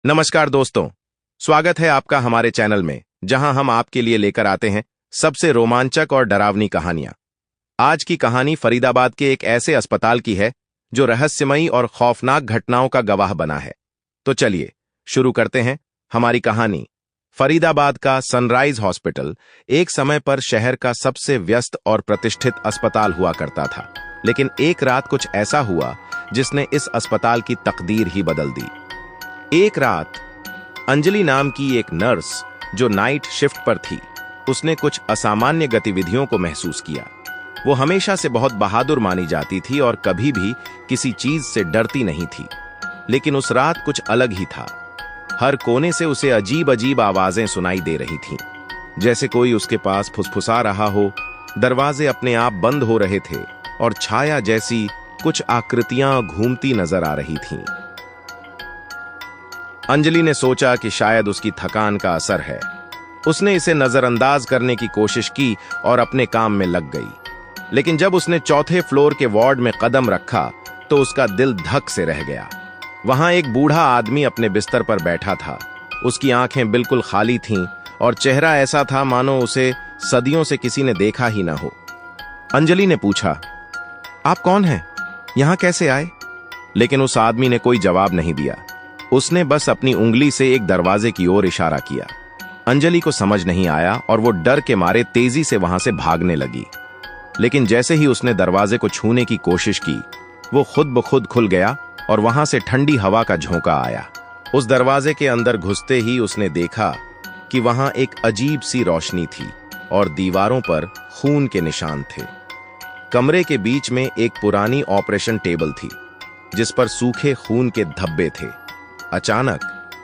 नमस्कार दोस्तों, स्वागत है आपका हमारे चैनल में, जहां हम आपके लिए लेकर आते हैं सबसे रोमांचक और डरावनी कहानियां। आज की कहानी फरीदाबाद के एक ऐसे अस्पताल की है जो रहस्यमयी और खौफनाक घटनाओं का गवाह बना है। तो चलिए शुरू करते हैं हमारी कहानी। फरीदाबाद का सनराइज हॉस्पिटल एक समय पर शहर का सबसे व्यस्त और प्रतिष्ठित अस्पताल हुआ करता था, लेकिन एक रात कुछ ऐसा हुआ जिसने इस अस्पताल की तकदीर ही बदल दी। एक रात अंजलि नाम की एक नर्स जो नाइट शिफ्ट पर थी, उसने कुछ असामान्य गतिविधियों को महसूस किया। वो हमेशा से बहुत बहादुर मानी जाती थी और कभी भी किसी चीज से डरती नहीं थी, लेकिन उस रात कुछ अलग ही था। हर कोने से उसे अजीब अजीब आवाजें सुनाई दे रही थीं, जैसे कोई उसके पास फुसफुसा रहा हो। दरवाजे अपने आप बंद हो रहे थे और छाया जैसी कुछ आकृतियां घूमती नजर आ रही थीं। अंजलि ने सोचा कि शायद उसकी थकान का असर है। उसने इसे नजरअंदाज करने की कोशिश की और अपने काम में लग गई, लेकिन जब उसने चौथे फ्लोर के वार्ड में कदम रखा तो उसका दिल धक से रह गया। वहां एक बूढ़ा आदमी अपने बिस्तर पर बैठा था। उसकी आंखें बिल्कुल खाली थीं और चेहरा ऐसा था मानो उसे सदियों से किसी ने देखा ही ना हो। अंजलि ने पूछा, आप कौन हैं? यहां कैसे आए? लेकिन उस आदमी ने कोई जवाब नहीं दिया। उसने बस अपनी उंगली से एक दरवाजे की ओर इशारा किया। अंजलि को समझ नहीं आया और वो डर के मारे तेजी से वहां से भागने लगी। लेकिन जैसे ही उसने दरवाजे को छूने की कोशिश की, वो खुद ब खुद खुल गया और वहां से ठंडी हवा का झोंका आया। उस दरवाजे के अंदर घुसते ही उसने देखा कि वहां एक अजीब सी रोशनी थी और दीवारों पर खून के निशान थे। कमरे के बीच में एक पुरानी ऑपरेशन टेबल थी जिस पर सूखे खून के धब्बे थे। अचानक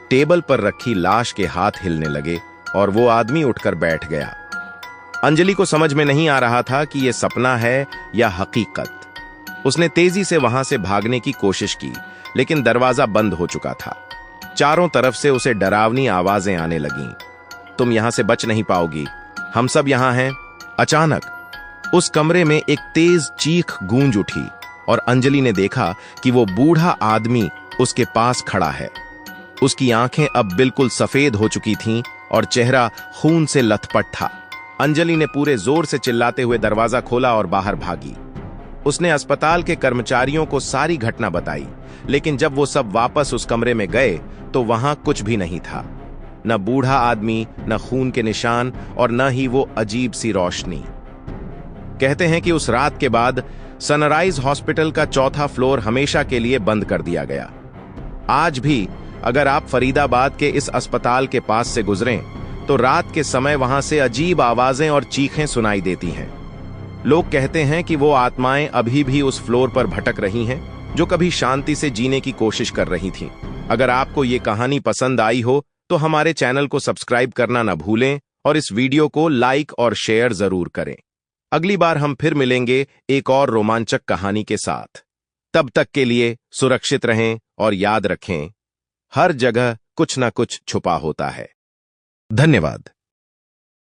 टेबल पर रखी लाश के हाथ हिलने लगे और वो आदमी उठकर बैठ गया। अंजलि को समझ में नहीं आ रहा था कि यह सपना है या हकीकत। उसने तेजी से वहां से भागने की कोशिश की, लेकिन दरवाजा बंद हो चुका था। चारों तरफ से उसे डरावनी आवाजें आने लगीं। तुम यहां से बच नहीं पाओगी, हम सब यहां हैं। अचानक उस कमरे में एक तेज चीख गूंज उठी और अंजलि ने देखा कि वो बूढ़ा आदमी उसके पास खड़ा है। उसकी आंखें अब बिल्कुल सफेद हो चुकी थीं और चेहरा खून से लथपथ था। अंजलि ने पूरे जोर से चिल्लाते हुए दरवाजा खोला और बाहर भागी। उसने अस्पताल के कर्मचारियों को सारी घटना बताई, लेकिन जब वो सब वापस उस कमरे में गए तो वहां कुछ भी नहीं था। न बूढ़ा आदमी, न खून के निशान और न ही वो अजीब सी रोशनी। कहते हैं कि उस रात के बाद सनराइज हॉस्पिटल का चौथा फ्लोर हमेशा के लिए बंद कर दिया गया। आज भी अगर आप फरीदाबाद के इस अस्पताल के पास से गुजरें तो रात के समय वहां से अजीब आवाजें और चीखें सुनाई देती हैं। लोग कहते हैं कि वो आत्माएं अभी भी उस फ्लोर पर भटक रही हैं जो कभी शांति से जीने की कोशिश कर रही थीं। अगर आपको ये कहानी पसंद आई हो तो हमारे चैनल को सब्सक्राइब करना न भूलें और इस वीडियो को लाइक और शेयर जरूर करें। अगली बार हम फिर मिलेंगे एक और रोमांचक कहानी के साथ। तब तक के लिए सुरक्षित रहें और याद रखें, हर जगह कुछ ना कुछ छुपा होता है। धन्यवाद।